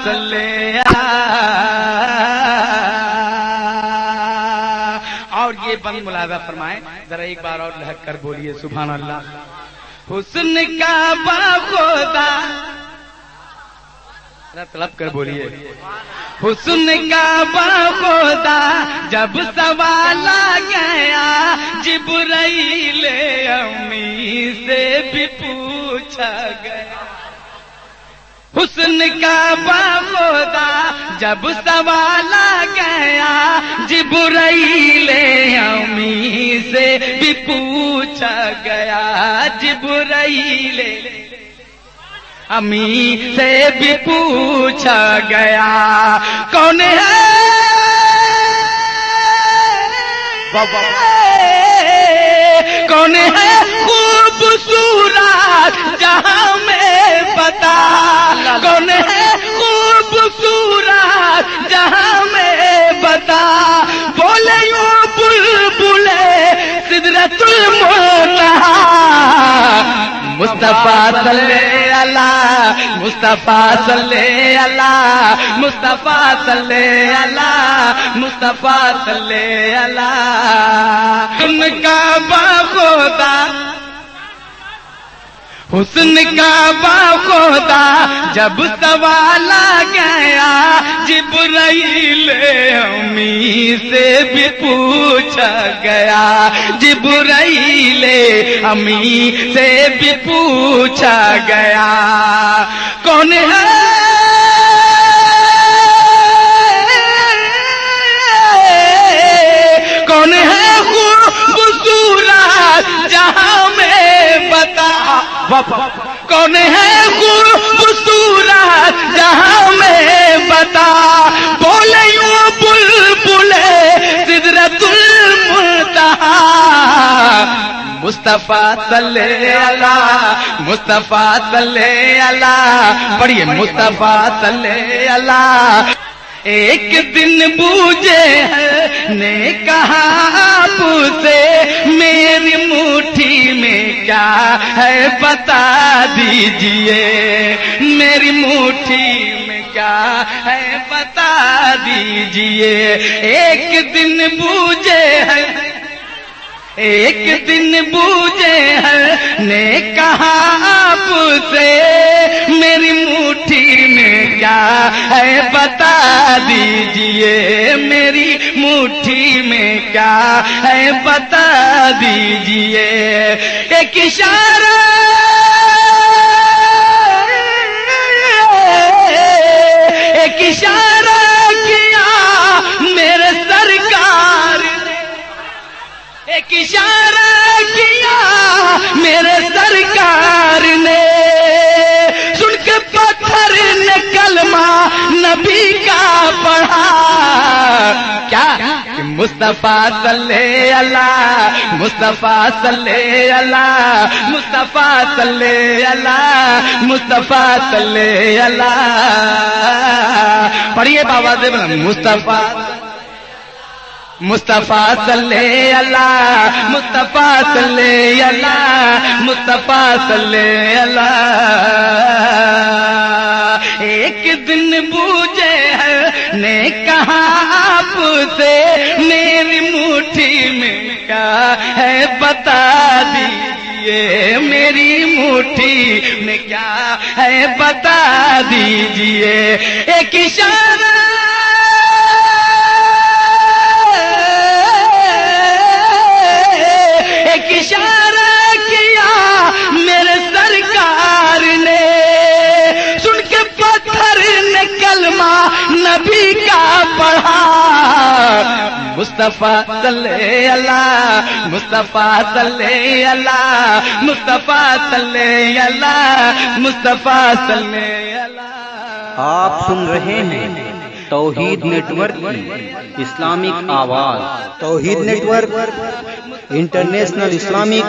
صلی اور یہ بند ملاحظہ فرمائیں ذرا ایک بار اور لہک کر بولیے سبحان اللہ. حسن کا باخدا طلب کر بولیے حسن کا باخدا جب سوال آ گیا جبرائیل امی سے بھی پوچھا گیا. حسن کا باخدا جب سوال آ گیا جبرائیل امی سے بھی پوچھا گیا. جبرائیل امی سے بھی پوچھا گیا کون ہے کون ہے خوبصورت جہاں میں بتا کون ہے خوبصورت جہاں میں بتا. بولے یوں بلبلے سدرۃ المنتہا مصطفیٰ صلی اللہ مصطفیٰ صلی اللہ مصطفیٰ صلی اللہ مصطفیٰ صلی اللہ. ان کا باخدا حسن کا باخدا جب سوال آ گیا جبرائیل امی سے بھی پوچھا گیا. جبرائیل امی سے بھی پوچھا گیا کون ہے کون ہے خوبصورت جہاں میں بتا کون ہے خوبصورت جہاں میں بتا. بولے یوں بلبلے سدرۃ المنتہا مصطفیٰ صلی اللہ مصطفیٰ صلی اللہ پڑھیے مصطفیٰ صلی اللہ. ایک دن بوجھے نے کہا آپ سے میری مٹھی میں کیا ہے بتا دیجئے میری مٹھی میں کیا ہے بتا دیجئے. ایک دن بوجھے ایک دن بوجھے نے کہا آپ سے میری مٹھی میں کیا ہے بتا دیجئے میری مٹھی میں کیا ہے بتا دیجئے. ایک اشارہ ایک اشارہ کیا میرے سرکار ایک اشارہ کیا میرے سرکار نے سن کے پتھر نے کلمہ نبی کا پڑھا. کیا کہ مصطفیٰ صلی اللہ مصطفیٰ صلی اللہ مصطفیٰ صلی اللہ مصطفیٰ صلی اللہ. پڑھیے بابا سے بنا مصطفیٰ مصطفیٰ صلی اللہ مصطفیٰ صلی اللہ مصطفیٰ صلی اللہ. ایک دن بوجھے نے کہا آپ سے میری مٹھی میں کیا ہے بتا دیجئے میری مٹھی میں کیا ہے بتا دیجئے. ایک اشارہ اشارہ کیا میرے سرکار نے سن کے پتھر نے کلمہ نبی کا پڑھا. مصطفیٰ صلی اللہ مصطفیٰ صلی اللہ مصطفیٰ صلی اللہ مصطفیٰ صلی اللہ. آپ سن رہے ہیں توحید نیٹ ورک کی اسلامک آواز. Tauheed network international Islamic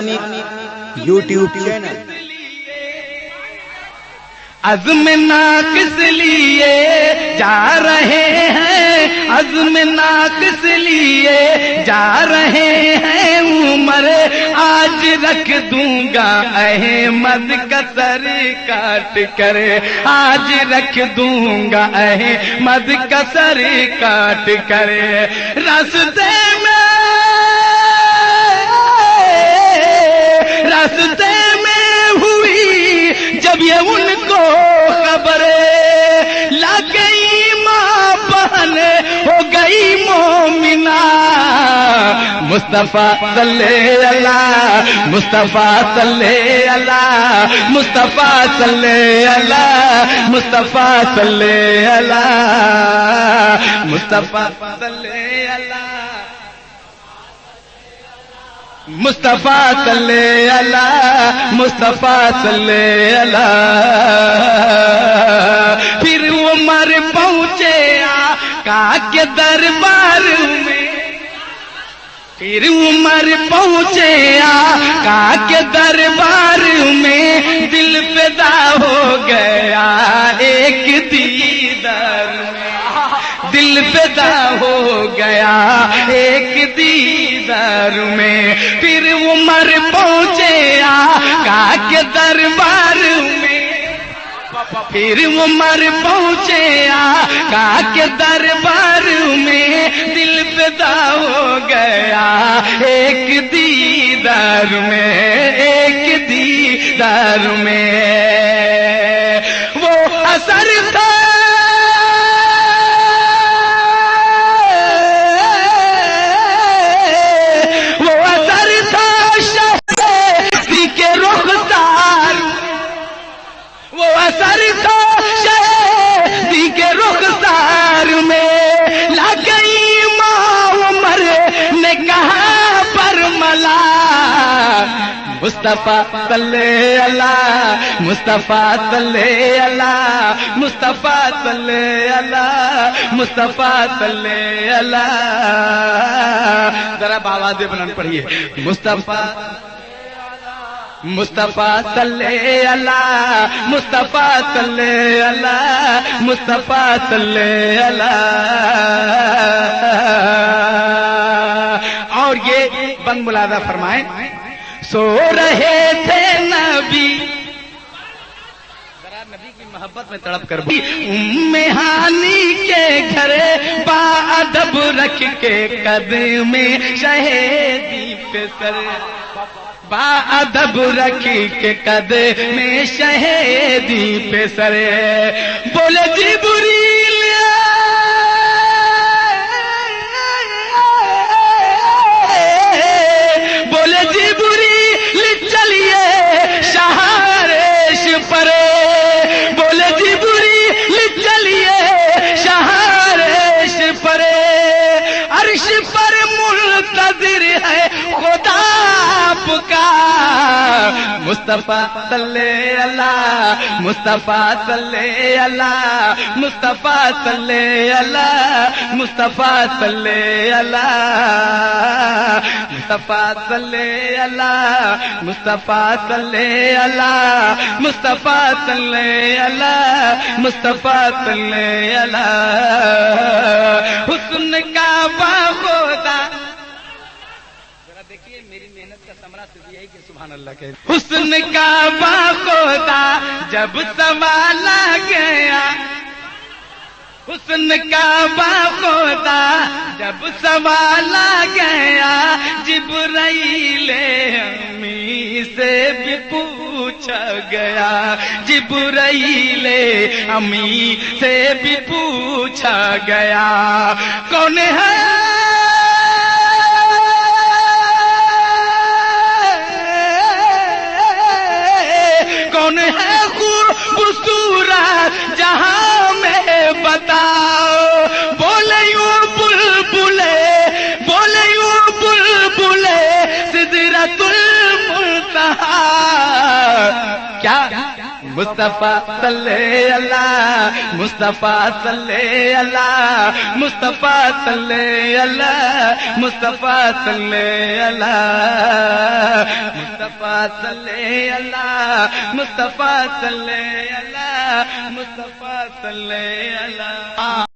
YouTube channel. عزم ناقص لیے جا رہے ہیں عزم ناقص لیے جا رہے ہیں عمر، آج رکھ دوں گا احمد کا سر کاٹ کر، آج رکھ دوں گا احمد کا سر کاٹ کر، راستے میں ہوئی جب یہ ان کو خبر، لا گئی ماں بہن ہو گئی مومنہ، مصطفیٰ صلی اللہ، مصطفیٰ صلی اللہ، مصطفیٰ صلی اللہ، مصطفیٰ صلی اللہ، مصطفیٰ صلی اللہ، مصطفیٰ صلی اللہ، مصطفیٰ صلی اللہ۔ پھر عمر پہنچے آقا کے دربار میں، پھر عمر پہنچے آقا کے دربار میں، دل فدا ہو گیا ایک دیدار میں، دل فدا ہو گیا ایک دیدار میں، پھر عمر پہنچے آقا کے دربار میں، پھر عمر پہنچے آقا کے دربار میں، دل فدا ہو گیا ایک دیدار میں، ایک دیدار میں، وہ اثر تھا اثر تھا شہیدی کے رخسار میں، لا گئی ماں عمر نے کہا پر ملا، مصطفیٰ صلی اللہ، مصطفیٰ صلی اللہ، مصطفیٰ صلی اللہ، مصطفیٰ صلی اللہ، ذرا آواز بلند پڑھیے، مصطفیٰ مصطفیٰ صلی اللہ، مصطفیٰ صلی اللہ، مصطفیٰ صلی اللہ۔ اور یہ بند ملاحظہ فرمائیں، سو رہے تھے نبی، ذرا نبی کی محبت میں تڑپ کر ام ہانی کے گھر با ادب رکھ کے قدم شہیدی پہ سر، با ادب رکھی کے قدم میں شہیدی پہ سر، بولے جبریل بولے جبریل چلیے شہارش پر، بولے جبریل چلیے شہارش پر، عرش پر منتظر ہے خدا کا، مصطفیٰ صلی اللہ، مصطفیٰ صلی اللہ، مصطفیٰ صلی اللہ، مصطفیٰ صلی اللہ، مصطفیٰ صلی اللہ، مصطفیٰ صلی اللہ، مصطفیٰ صلی اللہ، مصطفیٰ صلی اللہ، حسن کا باخودا، دیکھیے میری محنت کا ثمرہ تو یہ ہے کہ سبحان اللہ کہہ، حسن کا باخودا جب سنبھالا گیا، حسن کا باخودا جب سنبھالا گیا، جبرائیل امی سے بھی پوچھا گیا، جبرائیل امی سے بھی پوچھا گیا، کون ہے کون ہے خوبصورت جہاں میں بتاؤ، بولے یوں بلبلے، بولے یوں بلبلے سدرۃ المنتہا، کیا مصطفیٰ صلی اللہ، مصطفیٰ صلی اللہ، مصطفیٰ صلی اللہ، مصطفیٰ صلی اللہ، مصطفیٰ صلی اللہ، مصطفیٰ صلی اللہ، مصطفیٰ صلی اللہ۔